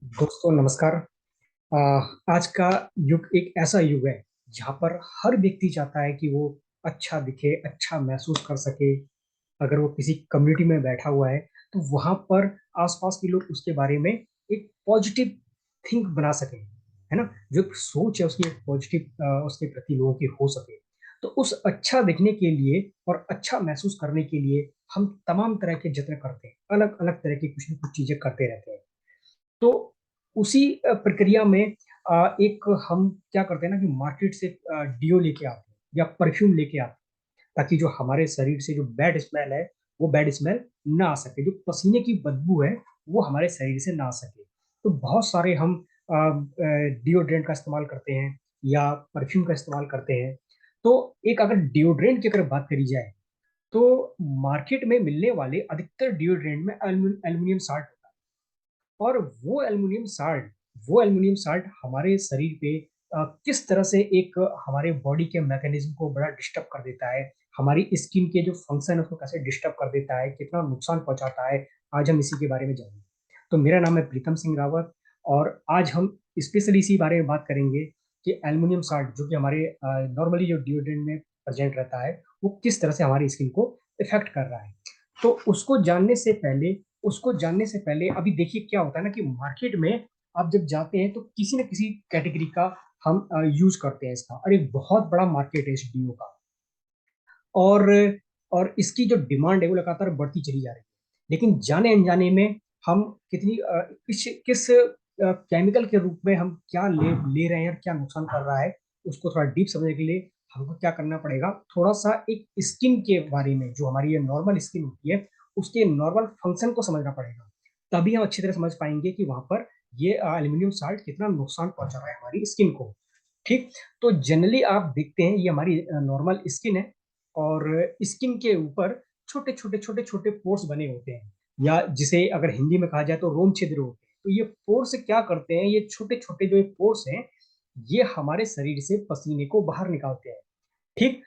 दोस्तों नमस्कार। आ, आज का युग एक ऐसा युग है जहाँ पर हर व्यक्ति चाहता है कि वो अच्छा दिखे, अच्छा महसूस कर सके। अगर वो किसी कम्युनिटी में बैठा हुआ है तो वहां पर आसपास के लोग उसके बारे में एक पॉजिटिव थिंक बना सके, है ना। जो एक सोच है उसकी एक पॉजिटिव उसके प्रति लोगों की हो सके। तो उस अच्छा दिखने के लिए और अच्छा महसूस करने के लिए हम तमाम तरह के जत्न करते हैं, अलग अलग तरह की कुछ न कुछ चीजें करते रहते हैं। तो उसी प्रक्रिया में एक हम क्या करते हैं ना कि मार्केट से डियो लेके आते हैं या परफ्यूम लेके आते हैं, ताकि जो हमारे शरीर से जो बैड स्मेल है वो बैड स्मेल ना आ सके, जो पसीने की बदबू है वो हमारे शरीर से ना आ सके। तो बहुत सारे हम डिओड्रेंट का इस्तेमाल करते हैं या परफ्यूम का इस्तेमाल करते हैं। तो एक अगर डिओड्रेंट की अगर बात करी जाए तो मार्केट में मिलने वाले अधिकतर डिओड्रेंट में एल्यूमिनियम साल्ट, और वो एल्युमिनियम साल्ट हमारे शरीर पे किस तरह से एक हमारे बॉडी के मैकेनिज्म को बड़ा डिस्टर्ब कर देता है, हमारी स्किन के जो फंक्शन है उसको कैसे डिस्टर्ब कर देता है, कितना नुकसान पहुंचाता है, आज हम इसी के बारे में जानेंगे। तो मेरा नाम है प्रीतम सिंह रावत, और आज हम स्पेशली इसी बारे में बात करेंगे कि एल्युमिनियम साल्ट जो कि हमारे नॉर्मली जो डिओड्रेंट में प्रेजेंट रहता है वो किस तरह से हमारी स्किन को इफेक्ट कर रहा है। तो उसको जानने से पहले अभी देखिए क्या होता है ना कि मार्केट में आप जब जाते हैं तो किसी न किसी कैटेगरी का हम यूज करते हैं इसका, और एक बहुत बड़ा मार्केट है इस डीओ का। और और इसकी जो डिमांड है वो लगातार बढ़ती चली जा रही है। लेकिन जाने अनजाने में हम कितनी किस किस केमिकल के रूप में हम क्या ले ले रहे हैं और क्या नुकसान कर रहा है, उसको थोड़ा डीप समझने के लिए हमको क्या करना पड़ेगा, थोड़ा सा एक स्किन के बारे में, जो हमारी ये नॉर्मल स्किन होती है उसके नॉर्मल फंक्शन को समझना पड़ेगा। तभी हम अच्छी तरह समझ पाएंगे कि वहां पर ये एल्यूमिनियम साल्ट कितना नुकसान पहुंचा रहा है हमारी स्किन को। ठीक। तो जनरली आप देखते हैं ये हमारी नॉर्मल स्किन है, और स्किन के ऊपर छोटे छोटे पोर्स बने होते हैं, या जिसे अगर हिंदी में कहा जाए तो रोम छिद्र होते हैं। तो ये पोर्स क्या करते हैं, ये छोटे छोटे जो पोर्स हैं ये हमारे शरीर से पसीने को बाहर निकालते हैं। ठीक।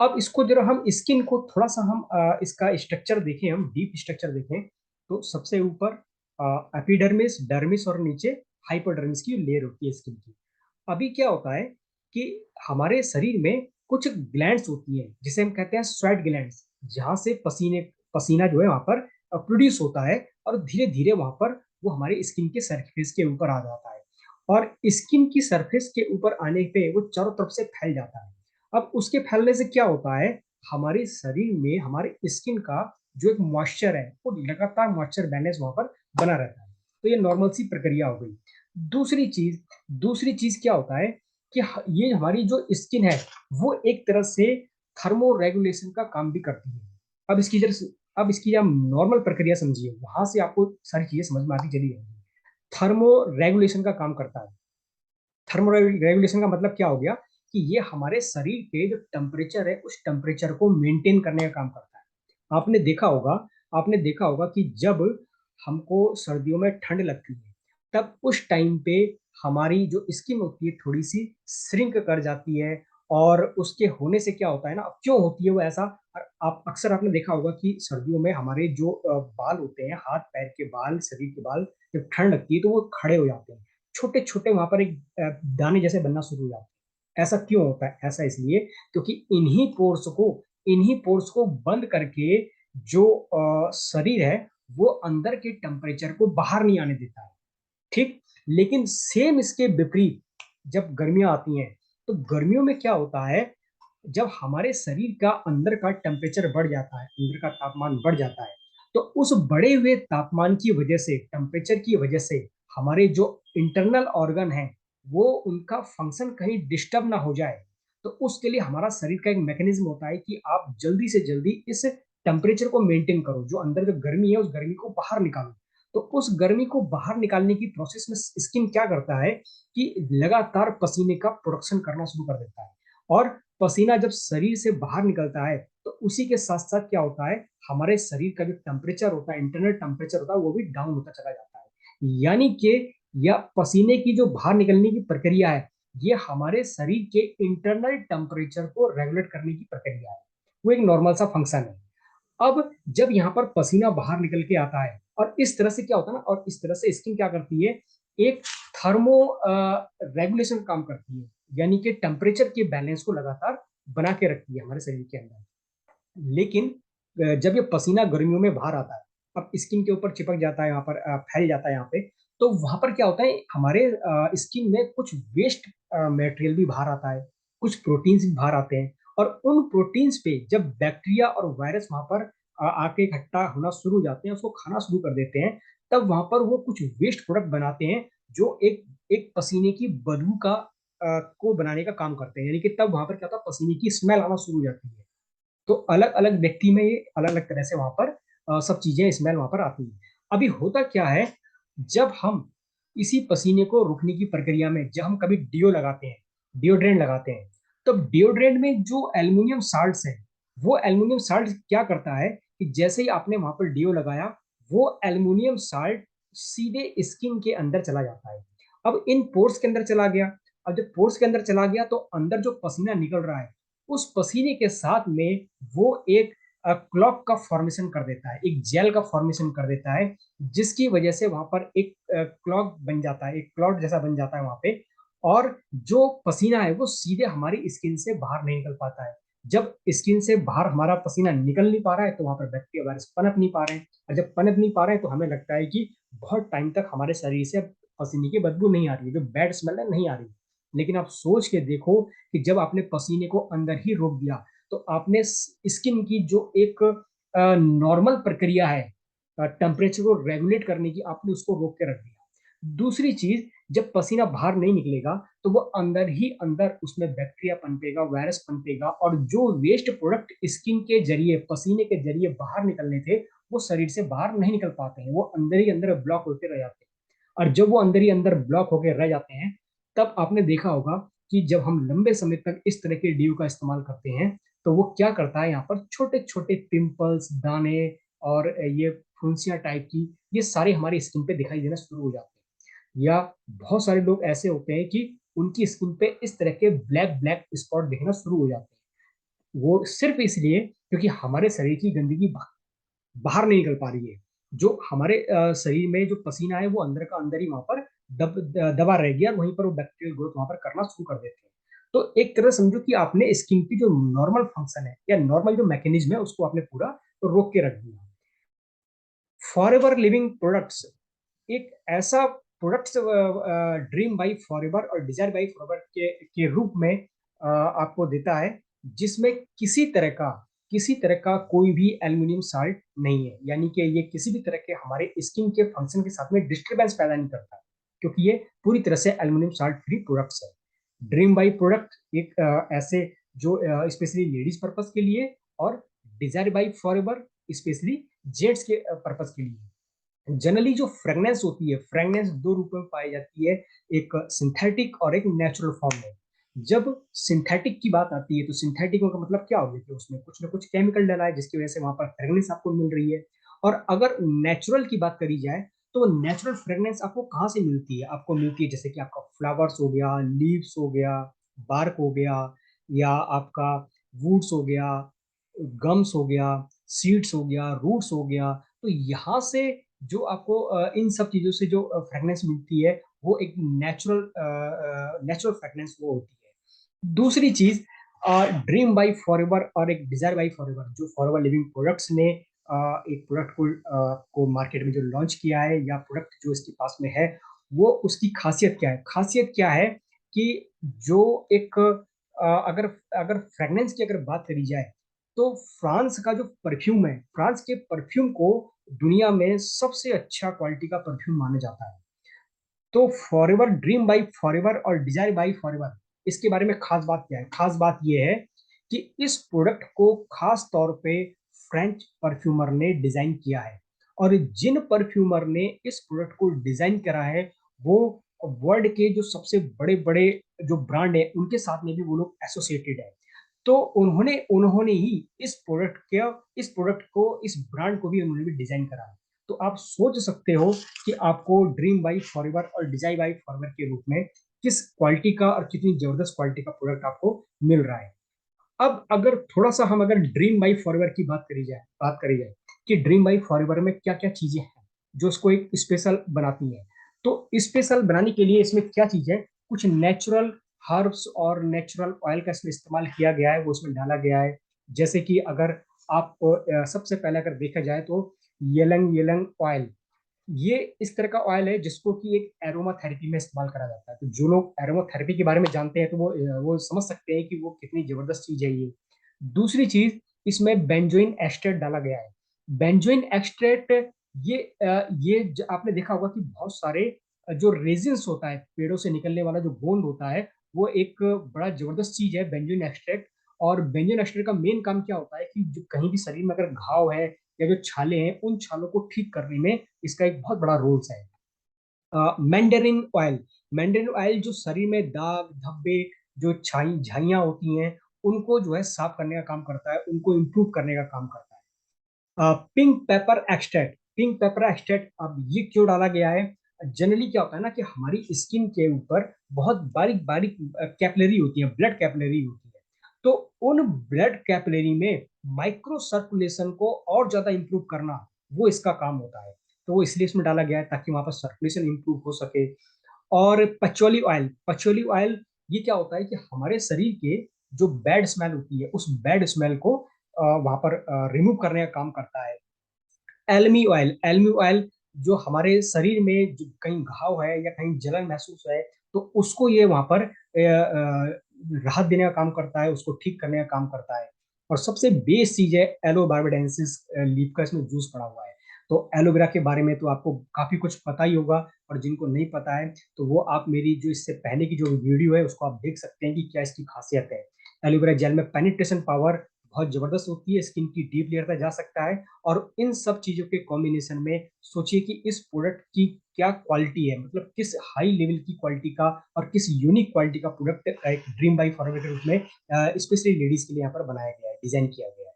अब इसको जरा हम स्किन को थोड़ा सा हम इसका स्ट्रक्चर देखें, हम डीप स्ट्रक्चर देखें, तो सबसे ऊपर एपिडर्मिस, डर्मिस और नीचे हाइपोडर्मिस की लेयर होती है स्किन की। अभी क्या होता है कि हमारे शरीर में कुछ ग्लैंड्स होती हैं जिसे हम कहते हैं स्वेट ग्लैंड्स, जहां से पसीना जो है वहां पर प्रोड्यूस होता है, और धीरे धीरे वहां पर वो हमारे स्किन के सरफेस के ऊपर आ जाता है। और स्किन की सरफेस के ऊपर आने पे वो चारों तरफ से फैल जाता है। अब उसके फैलने से क्या होता है, हमारे शरीर में हमारे स्किन का जो एक मॉइस्चर है वो लगातार मॉइस्चर बैलेंस वहां पर बना रहता है। तो ये नॉर्मल सी प्रक्रिया हो गई। दूसरी चीज दूसरी चीज क्या होता है कि ये हमारी जो स्किन है वो एक तरह से थर्मो रेगुलेशन का काम भी करती है। अब इसकी आप नॉर्मल प्रक्रिया समझिए, वहां से आपको सारी चीजें समझ में आती चली जाएंगी। थर्मो रेगुलेशन का काम करता है। थर्मो रेगुलेशन का मतलब क्या हो गया कि ये हमारे शरीर के जो टेम्परेचर है उस टेम्परेचर को मेंटेन करने का काम करता है। आपने देखा होगा कि जब हमको सर्दियों में ठंड लगती है तब उस टाइम पे हमारी जो स्किन होती है थोड़ी सी श्रिंक कर जाती है। और उसके होने से क्या होता है ना, अब क्यों होती है वो ऐसा, आप अक्सर आपने देखा होगा कि सर्दियों में हमारे जो बाल होते हैं, हाथ पैर के बाल, शरीर के बाल, जब ठंड लगती है तो वो खड़े हो जाते हैं, छोटे छोटे वहां पर एक दाने जैसे बनना शुरू हो जाते हैं। ऐसा क्यों होता है? ऐसा इसलिए क्योंकि इन्हीं पोर्स को बंद करके जो शरीर है वो अंदर के टेम्परेचर को बाहर नहीं आने देता है। ठीक। लेकिन सेम इसके विपरीत जब गर्मियां आती हैं तो गर्मियों में क्या होता है, जब हमारे शरीर का अंदर का टेम्परेचर बढ़ जाता है, अंदर का तापमान बढ़ जाता है, तो उस बढ़े हुए तापमान की वजह से, टेम्परेचर की वजह से हमारे जो इंटरनल ऑर्गन है वो उनका फंक्शन कहीं डिस्टर्ब ना हो जाए। तो उसके लिए हमारा शरीर का एक मैकेनिज्म होता है कि आप जल्दी से जल्दी इस टेम्परेचर को मेंटेन करो, जो अंदर जो गर्मी है उस गर्मी को बाहर निकालो। तो उस गर्मी को बाहर निकालने की प्रोसेस में स्किन क्या करता है कि लगातार पसीने का प्रोडक्शन करना शुरू कर देता है। और पसीना जब शरीर से बाहर निकलता है तो उसी के साथ साथ क्या होता है, हमारे शरीर का जो टेम्परेचर होता है, इंटरनल टेम्परेचर होता है, वो भी डाउन होता चला जाता है। यानी कि या पसीने की जो बाहर निकलने की प्रक्रिया है ये हमारे शरीर के इंटरनल टेम्परेचर को रेगुलेट करने की प्रक्रिया है। वो एक नॉर्मल सा फंक्शन है। अब जब यहाँ पर पसीना बाहर निकल के आता है और इस तरह से क्या होता है ना, और इस तरह से स्किन क्या करती है एक थर्मो रेगुलेशन काम करती है, यानी कि टेम्परेचर के बैलेंस को लगातार बना के रखती है हमारे शरीर के अंदर। लेकिन जब ये पसीना गर्मियों में बाहर आता है, अब स्किन के ऊपर चिपक जाता है, यहाँ पर फैल जाता है यहाँ पे, तो वहां पर क्या होता है, हमारे स्किन में कुछ वेस्ट मटेरियल भी बाहर आता है, कुछ प्रोटीन्स भी बाहर आते हैं। और उन प्रोटीन्स पे जब बैक्टीरिया और वायरस वहां पर आके इकट्ठा होना शुरू हो जाते हैं, उसको खाना शुरू कर देते हैं, तब वहां पर वो कुछ वेस्ट प्रोडक्ट बनाते हैं, जो एक एक पसीने की बदबू का को बनाने का काम करते हैं। यानी कि तब वहां पर क्या होता है, पसीने की स्मेल आना शुरू हो जाती है। तो अलग अलग व्यक्ति में ये अलग अलग तरह से वहां पर सब चीजें स्मेल वहां पर आती है। अभी होता क्या है, जब हम इसी पसीने को रोकने की प्रक्रिया में, जब हम कभी डिओ लगाते हैं, डिओड्रेंट लगाते हैं, तो डिओड्रेंट में जो एल्युमिनियम साल्ट्स है, वो एल्युमिनियम साल्ट क्या करता है कि जैसे ही आपने वहां पर डिओ लगाया, वो एल्युमिनियम साल्ट सीधे स्किन के अंदर चला जाता है। अब इन पोर्स के अंदर चला गया। अब जब पोर्स के अंदर चला गया, तो अंदर जो पसीना निकल रहा है, उस पसीने के साथ में वो एक क्लॉक का फॉर्मेशन कर देता है, एक जेल का फॉर्मेशन कर देता है, जिसकी वजह से वहां पर एक क्लॉक बन जाता है, एक क्लॉट जैसा बन जाता है वहां पे। और जो पसीना है वो सीधे हमारी स्किन से बाहर नहीं निकल पाता है। जब स्किन से बाहर हमारा पसीना निकल नहीं पा रहा है, तो वहां पर बैक्टीरिया वायरस पनप नहीं पा रहे हैं। और जब पनप नहीं पा रहे हैं, तो हमें लगता है कि बहुत टाइम तक हमारे शरीर से पसीने की बदबू नहीं आ रही है, जो बैड स्मेल है नहीं आ रही। लेकिन आप सोच के देखो कि जब आपने पसीने को अंदर ही रोक दिया, तो आपने स्किन की जो एक नॉर्मल प्रक्रिया है टेम्परेचर को रेगुलेट करने की, आपने उसको रोक के रख दिया। दूसरी चीज, जब पसीना बाहर नहीं निकलेगा, तो वो अंदर ही अंदर उसमें बैक्टीरिया पनपेगा, वायरस पनपेगा, और जो वेस्ट प्रोडक्ट स्किन के जरिए, पसीने के जरिए बाहर निकलने थे, वो शरीर से बाहर नहीं निकल पाते हैं, वो अंदर ही अंदर ब्लॉक होते रह जाते हैं। और जब वो अंदर ही अंदर ब्लॉक होकर रह जाते हैं, तब आपने देखा होगा कि जब हम लंबे समय तक इस तरह के डीयू का इस्तेमाल करते हैं, तो वो क्या करता है, यहाँ पर छोटे छोटे पिंपल्स, दाने, और ये फुंसियां टाइप की, ये सारे हमारी स्किन पे दिखाई देना शुरू हो जाते हैं। या बहुत सारे लोग ऐसे होते हैं कि उनकी स्किन पे इस तरह के ब्लैक ब्लैक स्पॉट दिखना शुरू हो जाते हैं। वो सिर्फ इसलिए क्योंकि हमारे शरीर की गंदगी बाहर नहीं निकल पा रही है। जो हमारे शरीर में जो पसीना है, वो अंदर का अंदर ही वहां पर दबा रह गया, वहीं पर वो बैक्टीरियल ग्रोथ वहां पर करना शुरू कर देते हैं। तो एक तरह समझो कि आपने स्किन की जो नॉर्मल फंक्शन है, या नॉर्मल जो मैकेनिज्म है, उसको आपने पूरा रोक के रख दिया। फॉरएवर लिविंग प्रोडक्ट्स एक ऐसा प्रोडक्ट्स ड्रीम बाई फॉरएवर और डिजायर बाई फॉरएवर के रूप में आपको देता है, जिसमें किसी तरह का कोई भी एल्युमिनियम साल्ट नहीं है। यानी कि ये किसी भी तरह के हमारे स्किन के फंक्शन के साथ में डिस्टरबेंस पैदा नहीं करता, क्योंकि ये पूरी तरह से एल्युमिनियम साल्ट फ्री प्रोडक्ट्स है। ड्रीम बाई प्रोडक्ट एक ऐसे जो स्पेशली लेडीज पर्पस के लिए, और desire by forever specially gents के पर्पस के लिए। जनरली जो फ्रेगनेंस होती है, फ्रेगनेंस दो रूपों में पाई जाती है, एक सिंथेटिक और एक नेचुरल फॉर्म में। जब सिंथेटिक की बात आती है, तो सिंथेटिक का मतलब क्या हो गया कि उसमें कुछ ना कुछ केमिकल डला है, जिसकी वजह से वहां पर फ्रेगनेंस आपको मिल रही है। और अगर नेचुरल की बात करी जाए, तो नेचुरल फ्रेगनेंस आपको कहाँ से मिलती है? आपको मिलती है जैसे कि आपका फ्लावर्स हो गया, लीव्स हो गया, बार्क हो गया, या आपका वुड्स हो गया, गम्स हो गया, सीड्स हो गया, रूट्स हो गया। तो यहाँ से जो आपको इन सब चीजों से जो फ्रेगनेंस मिलती है, वो एक नेचुरल फ्रेगनेंस वो होती है। दूसरी चीज, ड्रीम बाई फॉरएवर और एक डिजायर बाई फॉरएवर, जो फॉरएवर लिविंग प्रोडक्ट्स ने एक प्रोडक्ट को मार्केट में जो लॉन्च किया है, या प्रोडक्ट जो इसके पास में है, वो उसकी खासियत क्या है? खासियत क्या है कि जो एक अगर अगर फ्रेगनेंस की अगर बात करी जाए, तो फ्रांस का जो परफ्यूम है, फ्रांस के परफ्यूम को दुनिया में सबसे अच्छा क्वालिटी का परफ्यूम माना जाता है। तो फॉरएवर, ड्रीम बाई फॉरएवर और डिजायर बाई फॉरएवर, इसके बारे में खास बात क्या है? खास बात यह है कि इस प्रोडक्ट को खास तौर पे फ्रेंच परफ्यूमर ने डिजाइन किया है। और जिन परफ्यूमर ने इस प्रोडक्ट को डिजाइन करा है, वो वर्ल्ड के जो सबसे बड़े बड़े जो ब्रांड है, उनके साथ में भी वो लोग एसोसिएटेड है। तो उन्होंने उन्होंने ही इस प्रोडक्ट को, इस ब्रांड को भी उन्होंने भी डिजाइन करा है। तो आप सोच सकते हो कि आपको ड्रीम बाई फॉरएवर और डिजाइन बाई फॉरएवर के रूप में किस क्वालिटी का और कितनी जबरदस्त क्वालिटी का प्रोडक्ट आपको मिल रहा है। अब अगर थोड़ा सा हम अगर ड्रीम बाई फॉरएवर की बात करी जाए कि ड्रीम बाई फॉरएवर में क्या क्या चीजें हैं जो उसको एक स्पेशल बनाती हैं, तो स्पेशल बनाने के लिए इसमें क्या चीज है, कुछ नेचुरल हर्ब्स और नेचुरल ऑयल का इसमें इस्तेमाल किया गया है, वो इसमें डाला गया है। जैसे कि अगर आप सबसे पहले अगर देखा जाए तो येलंग येलंग ऑयल, ये इस तरह का ऑयल है जिसको कि एक एरोमा थेरेपी में इस्तेमाल करा जाता है। तो जो लोग एरोमा थेरेपी के बारे में जानते हैं तो वो समझ सकते हैं कि वो कितनी जबरदस्त चीज है ये। दूसरी चीज, इसमें बेंजोइन एक्सट्रैक्ट डाला गया है। बेंजोइन एक्सट्रैक्ट, आपने देखा होगा कि बहुत सारे जो रेजिन्स होता है, पेड़ों से निकलने वाला जो गोंद होता है, वो एक बड़ा जबरदस्त चीज है बेंजोइन एक्सट्रैक्ट। और बेंजोइन एक्सट्रैक्ट का मेन काम क्या होता है कि जो कहीं भी शरीर में अगर घाव है या जो छाले हैं, उन छालों को ठीक करने में इसका एक बहुत बड़ा रोल है। मैंडेरिन ऑयल, मैंडेरिन ऑयल जो शरीर में दाग धब्बे, जो छाई झाइयां होती हैं, उनको जो है साफ करने का काम करता है, उनको इम्प्रूव करने का काम करता है। Pink paper extract, pink paper extract अब ये क्यों डाला गया है? जनरली क्या होता है ना कि हमारी स्किन के ऊपर बहुत बारीक बारीक कैपिलरी होती है, ब्लड कैपिलरी होती है। तो उन ब्लड कैपिलरी में माइक्रो सर्कुलेशन को और ज्यादा इंप्रूव करना, वो इसका काम होता है। तो वो इसलिए इसमें डाला गया है ताकि वहां पर सर्कुलेशन इंप्रूव हो सके। और पचोली ऑयल, पचोली ऑयल ये क्या होता है कि हमारे शरीर के जो बैड स्मेल होती है, उस बैड स्मेल को वहां पर रिमूव करने का काम करता है। एलमी ऑयल, एलमी ऑयल जो हमारे शरीर में जो कहीं घाव है या कहीं जलन महसूस है, तो उसको ये वहां पर राहत देने का काम करता है, उसको ठीक करने का काम करता है। और सबसे बेस चीज है एलो बार्बाडेंसिस लीफ का इसमें जूस पड़ा हुआ है। तो एलोवेरा के बारे में तो आपको काफी कुछ पता ही होगा, और जिनको नहीं पता है तो वो आप मेरी जो इससे पहले की जो वीडियो है उसको आप देख सकते हैं कि क्या इसकी खासियत है। एलोवेरा जेल में पेनिट्रेशन पावर बहुत जबरदस्त होती है, स्किन की डीप लेयर तक जा सकता है। और इन सब चीजों के कॉम्बिनेशन में सोचिए कि इस प्रोडक्ट की क्या क्वालिटी है, मतलब किस हाई लेवल की क्वालिटी का और किस यूनिक क्वालिटी का प्रोडक्ट एक ड्रीम बाई फॉरएवर के रूप में स्पेशली लेडीज के लिए यहाँ पर बनाया गया है, डिजाइन किया गया है।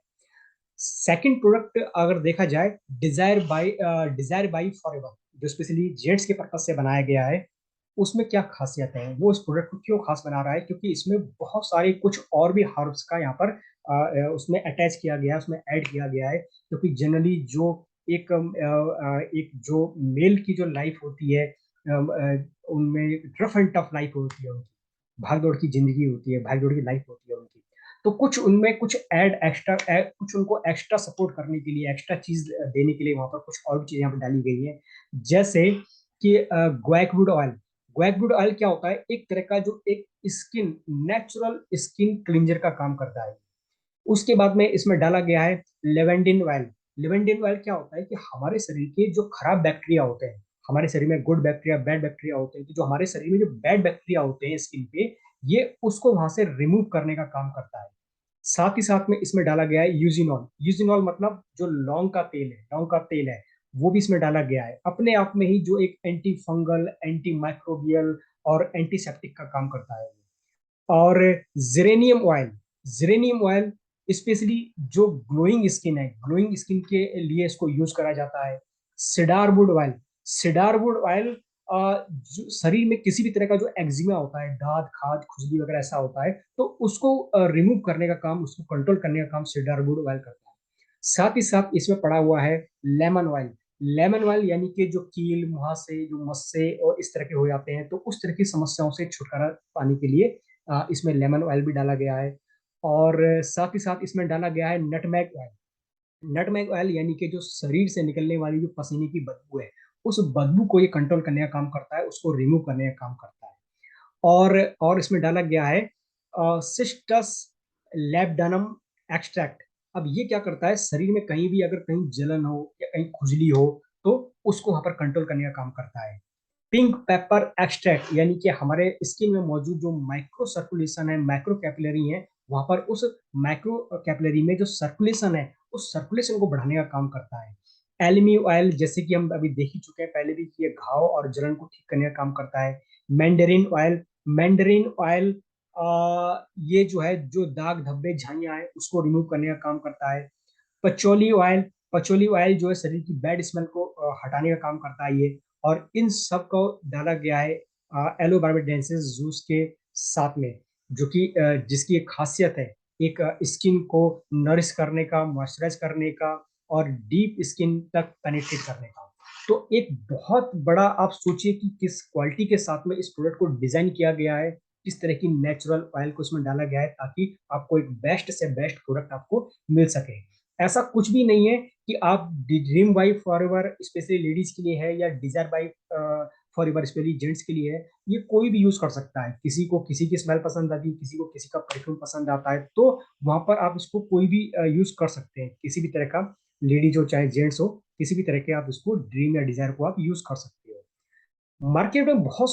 सेकंड प्रोडक्ट अगर देखा जाए, डिजायर बाई फॉरएवर, जो स्पेशली जेंट्स के पर्पज से बनाया गया है, उसमें क्या खासियत है, वो इस प्रोडक्ट को क्यों खास बना रहा है? क्योंकि इसमें बहुत सारे कुछ और भी हर्ब्स का यहाँ पर उसमें अटैच किया गया है, उसमें ऐड किया गया है। क्योंकि जनरली जो एक जो मेल की जो लाइफ होती है, उनमें रफ एंड टफ लाइफ होती है उनकी, भाग दौड़ की जिंदगी होती है, भाग दौड़ की लाइफ होती है उनकी। तो कुछ उनमें कुछ कुछ उनको एक्स्ट्रा सपोर्ट करने के लिए, एक्स्ट्रा चीज देने के लिए वहां पर कुछ और चीजें यहाँ पर डाली गई है। जैसे कि ग्वैकवुड ऑयल, ग्वैकवुड ऑयल क्या होता है, एक तरह का जो एक स्किन नेचुरल स्किन क्लींजर का काम करता है। उसके बाद में इसमें डाला गया है लेवेंडिन ऑयल। लेवेंडिन ऑयल क्या होता है कि हमारे शरीर के जो खराब बैक्टीरिया होते हैं, हमारे शरीर में गुड बैक्टीरिया बैड बैक्टीरिया होते हैं, तो जो हमारे शरीर में जो बैड बैक्टीरिया होते हैं स्किन पे, ये उसको वहां से रिमूव करने का काम करता है। साथ ही साथ में इसमें डाला गया है यूजिनॉल। यूजिनॉल मतलब जो लौंग का तेल है, लौंग का तेल है, वो भी इसमें डाला गया है। अपने आप में ही जो एक एंटी फंगल, एंटी माइक्रोबियल और एंटीसेप्टिक का काम करता है। और geranium oil, geranium oil specially जो ग्लोइंग स्किन है, ग्लोइंग स्किन के लिए इसको यूज करा जाता है। सिडारवुड ऑयल, सिडारवुड ऑयल जो शरीर में किसी भी तरह का जो एक्जिमा होता है, दाद खाज खुजली वगैरह ऐसा होता है, तो उसको रिमूव करने का काम, उसको कंट्रोल करने का काम सिडारवुड ऑयल करता है। साथ ही साथ इसमें पड़ा हुआ है लेमन ऑयल। लेमन ऑयल यानी कि जो कील मुहासे, जो मस्से और इस तरह के हो जाते हैं, तो उस तरह की समस्याओं से छुटकारा पाने के लिए इसमें लेमन ऑयल भी डाला गया है। और साथ ही साथ इसमें डाला गया है नटमैग ऑयल। नटमैग ऑयल यानी कि जो शरीर से निकलने वाली जो पसीने की बदबू है, उस बदबू को ये कंट्रोल करने का काम करता है, उसको रिमूव करने का काम करता है। और इसमें डाला गया है सिस्टस लैब्डानम एक्सट्रैक्ट। अब ये क्या करता है, शरीर में कहीं भी अगर कहीं जलन हो या कहीं खुजली हो, तो उसको वहां पर कंट्रोल करने का काम करता है। पिंक पेपर एक्सट्रैक्ट यानी कि हमारे स्किन में मौजूद जो माइक्रो सर्कुलेशन है, माइक्रो कैपिलरी है, वहां पर उस माइक्रो कैपिलरी में जो सर्कुलेशन है, उस सर्कुलेशन को बढ़ाने का काम करता है। एलमी ऑयल, जैसे कि हम अभी देख ही चुके हैं पहले भी कि ये घाव और जलन को ठीक करने का काम करता है। मैंडरिन ऑयल, मैंडरिन ऑयल ये जो है जो दाग धब्बे झाइयां है उसको रिमूव करने का काम करता है। पचोली ऑयल, पचोली ऑयल जो है शरीर की बैड स्मेल को हटाने का काम करता है ये। और इन सब को डाला गया है एलो बार्बाडेंसिस जूस के साथ में, जो कि जिसकी एक खासियत है, एक स्किन को नरिश करने का, मॉइस्चराइज करने का और डीप स्किन तक पेनिट्रेट करने का। तो एक बहुत बड़ा, आप सोचिए कि किस क्वालिटी के साथ में इस प्रोडक्ट को डिजाइन किया गया है, किस तरह की नेचुरल ऑयल को इसमें डाला गया है ताकि आपको एक बेस्ट से बेस्ट प्रोडक्ट आपको मिल सके। ऐसा कुछ भी नहीं है कि आप dream wife forever specially ladies के लिए है या desire wife forever specially gents के लिए है। ये कोई भी यूज कर सकता है, किसी को किसी की स्मेल पसंद आती है, किसी को किसी का परफ्यूम पसंद आता है, तो वहां पर आप इसको कोई भी यूज कर सकते हैं, किसी भी तरह का, लेडीज हो चाहे जेंट्स हो, किसी भी तरह के आप इसको ड्रीम या डिजायर को आप यूज कर सकते हो। मार्केट में बहुत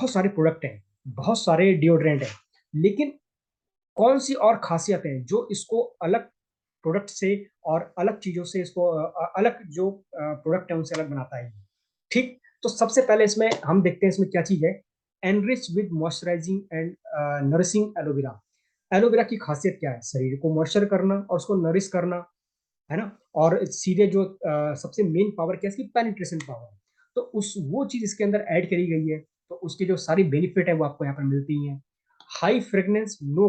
सारे प्रोडक्ट हैं, बहुत सारे डिओड्रेंट हैं, लेकिन कौन सी और खासियत है जो इसको अलग प्रोडक्ट से और अलग चीजों से इसको अलग जो प्रोडक्ट है उनसे अलग बनाता है? ठीक, तो सबसे पहले इसमें हम देखते हैं इसमें क्या चीज है। Enrich with moisturising and nourishing aloe vera. Aloe vera की खासियत क्या है? शरीर को मॉइस्चर करना और उसको नरिश करना, है ना। और सीधे जो सबसे मेन पावर क्या है इसकी? Penetration power. तो उस वो चीज इसके अंदर ऐड करी गई है, तो उसके जो सारी बेनिफिट है वो आपको यहाँ पर मिलती हैं। हाई फ्रेग्रेंस, नो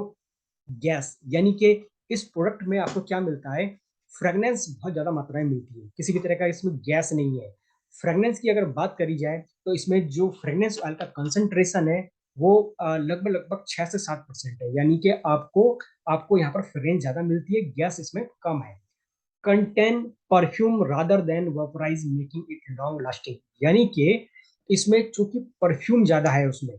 गैस, यानी कि इस प्रोडक्ट में आपको क्या मिलता है? फ्रेग्रेंस बहुत ज्यादा मात्रा में मिलती है, किसी भी तरह का इसमें गैस नहीं है। फ्रेग्रेंस की अगर बात करी जाए तो इसमें जो फ्रेग्रेंस ऑयल का कंसंट्रेशन है वो लगभग लगभग 6 से 7% है, यानी कि आपको आपको यहाँ पर फ्रेग्रेंस ज्यादा मिलती है, गैस इसमें कम है। Contain perfume rather than vaporise making it long lasting, यानी कि इसमें चूंकि परफ्यूम ज्यादा है उसमें,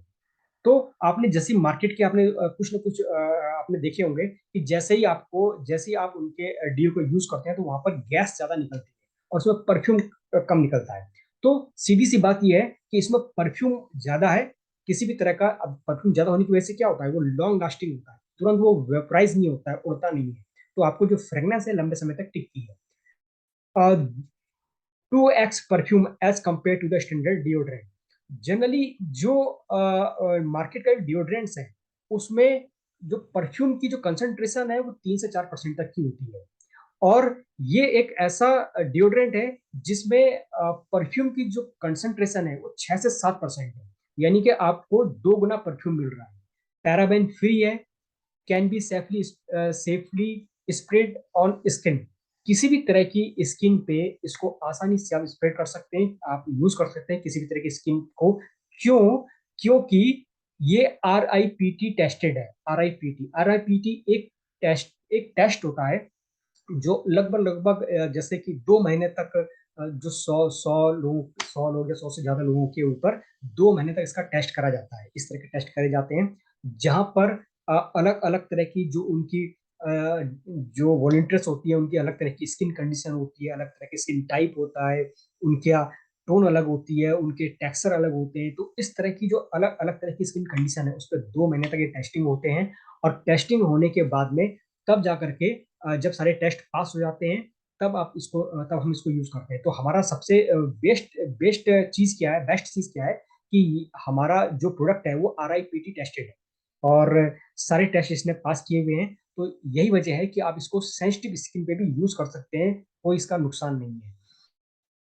तो आपने जैसे मार्केट के आपने कुछ ना कुछ आपने देखे होंगे कि जैसे ही आप उनके डीओ को यूज करते हैं तो वहां पर गैस ज्यादा निकलती है और उसमें परफ्यूम कम निकलता है। तो सीधी सी बात यह है कि इसमें परफ्यूम ज्यादा है, किसी भी तरह का। अब परफ्यूम ज्यादा होने की वजह से क्या होता है? वो लॉन्ग लास्टिंग होता है, तुरंत वो वेपराइज नहीं होता है, उड़ता नहीं है, तो आपको जो फ्रेग्रेंस है लंबे समय तक टिकती है। 2x perfume as compare to the standard deodorant. Generally जो मार्केट का डिओड्रेंट्स है उसमें जो परफ्यूम की जो कंसंट्रेशन है वो 3 से 4% तक की होती है, और ये एक ऐसा डिओड्रेंट है जिसमें परफ्यूम की जो कंसंट्रेशन है वो 6 से 7% है, यानी कि आपको 2 गुना परफ्यूम मिल रहा है। पैराबेन फ्री है, can be safely spread on skin. किसी भी तरह की स्किन पे इसको आसानी से आप स्प्रेड कर सकते हैं, आप यूज कर सकते हैं किसी भी तरह की स्किन को। क्यों? क्योंकि ये RIPT टेस्टेड है। आर आई पी टी एक टेस्ट होता है जो लगभग लगभग जैसे कि 2 महीने तक जो सौ लोग या 100 से ज्यादा लोगों के ऊपर 2 महीने तक इसका टेस्ट करा जाता है। इस तरह के टेस्ट करे जाते हैं जहां पर अलग अलग तरह की जो उनकी अ, जो वॉलंटियर्स होती है उनकी अलग तरह की स्किन कंडीशन होती है, अलग तरह की स्किन टाइप होता है, उनके टोन अलग होती है, उनके टेक्सचर अलग होते हैं, तो इस तरह की जो अलग अलग तरह की स्किन कंडीशन है उस पर 2 महीने तक ये टेस्टिंग होते हैं। और टेस्टिंग होने के बाद में तब जा करके जब सारे टेस्ट पास हो जाते हैं तब हम इसको यूज करते हैं। तो हमारा सबसे बेस्ट बेस्ट चीज क्या है, बेस्ट चीज क्या है कि हमारा जो प्रोडक्ट है वो RIPT टेस्टेड है और सारे टेस्ट इसने पास किए हुए हैं। तो यही वजह है कि आप इसको सेंसिटिव स्किन पे भी यूज कर सकते हैं, कोई इसका नुकसान नहीं है।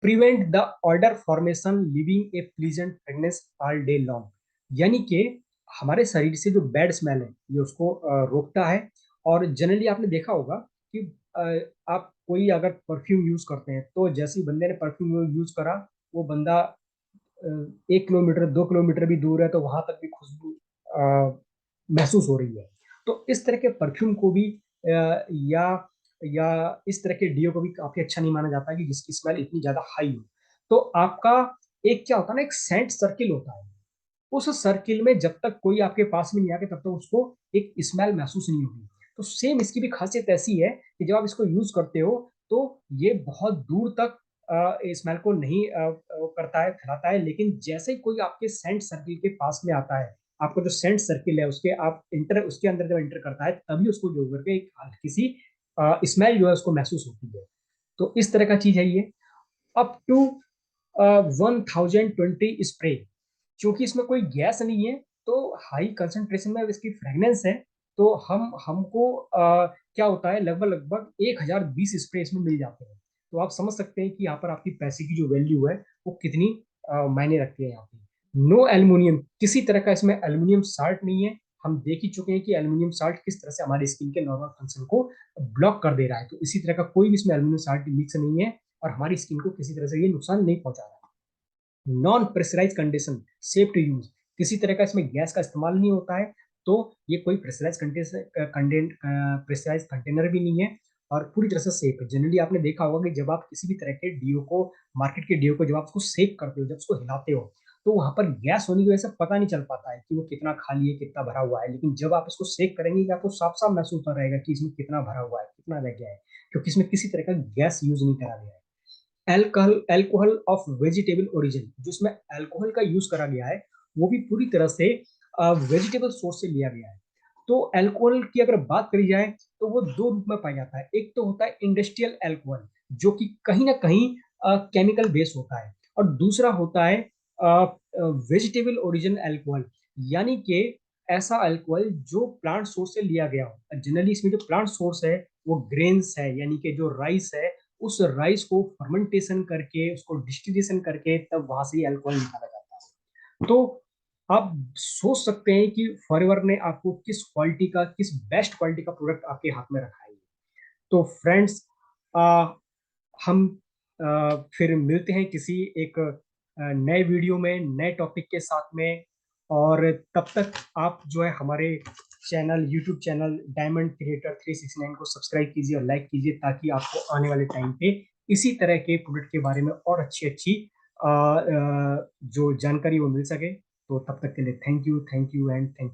Prevent the order formation, living A pleasant fragrance all day long, यानी कि हमारे शरीर से जो बैड स्मेल है ये उसको रोकता है। और जनरली आपने देखा होगा कि अ, आप कोई अगर परफ्यूम यूज करते हैं तो जैसे ही बंदे ने परफ्यूम यूज करा, वो बंदा 1 किलोमीटर 2 किलोमीटर भी दूर है तो वहां तक भी खुशबू अ, महसूस हो रही है। तो इस तरह के परफ्यूम को भी या इस तरह के डीओ को भी काफी अच्छा नहीं माना जाता कि जिसकी स्मेल इतनी ज्यादा हाई हो। तो आपका एक क्या होता है ना, एक सेंट सर्किल होता है, उस सर्किल में जब तक कोई आपके पास में नहीं आके तब तक उसको एक स्मेल महसूस नहीं होगी। तो सेम इसकी भी खासियत ऐसी है कि जब आप इसको यूज करते हो तो ये बहुत दूर तक स्मेल को नहीं करता है, फैलाता है, लेकिन जैसे ही कोई आपके सेंट सर्किल के पास में आता है, आपको जो सेंट सर्किल है उसके आप इंटर उसके अंदर जब इंटर करता है तभी उसको जो करके एक हल्की सी स्मेल जो है उसको महसूस होती है। तो इस तरह का चीज है ये। अप टू 1020 स्प्रे, क्योंकि इसमें कोई गैस नहीं है तो हाई कंसंट्रेशन में इसकी फ्रेगनेंस है, तो हमको क्या होता है, लगभग लगभग 1020 स्प्रे इसमें मिल जाते हैं। तो आप समझ सकते हैं कि यहाँ पर आपकी पैसे की जो वैल्यू है वो कितनी मायने रखती है यहाँ पे। नो एल्यूमिनियम, किसी तरह का इसमें एल्यूमिनियम साल्ट नहीं है। हम देख ही चुके हैं कि एल्यूमिनियम साल्ट किस तरह से हमारी स्किन के नॉर्मल फंक्शन को ब्लॉक कर दे रहा है, तो इसी तरह का कोई भी इसमें एल्यूमिनियम साल्ट मिक्स नहीं है। और हमारी स्किन को किसी तरह से ये नुकसान नहीं पहुंचा रहा है। Non pressurize condition, safe to use, किसी तरह का इसमें गैस का इस्तेमाल नहीं होता है, तो ये कोई प्रेशराइज कंटेनर भी नहीं है और पूरी तरह से सेफ है। जनरली आपने देखा होगा कि जब आप किसी भी तरह के डीओ को, मार्केट के डीओ को जब आप उसको सेक करते हो, जब उसको हिलाते हो, तो वहां पर गैस होने की वजह से पता नहीं चल पाता है कि वो कितना खाली है, कितना भरा हुआ है। लेकिन जब आप इसको सेक करेंगे कि आपको साफ साफ महसूस हो रहेगा कि इसमें कितना भरा हुआ है, कितना रह गया है, क्योंकि इसमें किसी तरह का गैस यूज नहीं करा गया है। Alcohol alcohol of vegetable origin, जो इसमें अल्कोहल का यूज करा गया है वो भी पूरी तरह से वेजिटेबल सोर्स से लिया गया है। तो अल्कोहल की अगर बात करी जाए तो वो दो रूप में पाया जाता है। एक तो होता है इंडस्ट्रियल अल्कोहल, जो कि कहीं ना कहीं केमिकल बेस होता है, और दूसरा होता है वेजिटेबल ओरिजिन अल्कोहल, यानी कि ऐसा अल्कोहल जो प्लांट सोर्स से लिया गया हो। जनरली इसमें जो प्लांट सोर्स है वो ग्रेन्स है, यानी कि जो राइस है, उस राइस को फर्मेंटेशन करके, उसको डिस्टिलेशन करके तब वहां से अल्कोहल निकाला जाता है। तो आप सोच सकते हैं कि फॉरएवर ने आपको किस क्वालिटी का, किस बेस्ट क्वालिटी का प्रोडक्ट आपके हाथ में रखा है। तो फ्रेंड्स, हम फिर मिलते हैं किसी एक नए वीडियो में, नए टॉपिक के साथ में। और तब तक आप जो है हमारे channel, YouTube channel diamond creator 369 को सब्सक्राइब कीजिए और लाइक कीजिए, ताकि आपको आने वाले टाइम पे इसी तरह के प्रोडक्ट के बारे में और अच्छी अच्छी जो जानकारी वो मिल सके। तो तब तक के लिए thank you and thank you.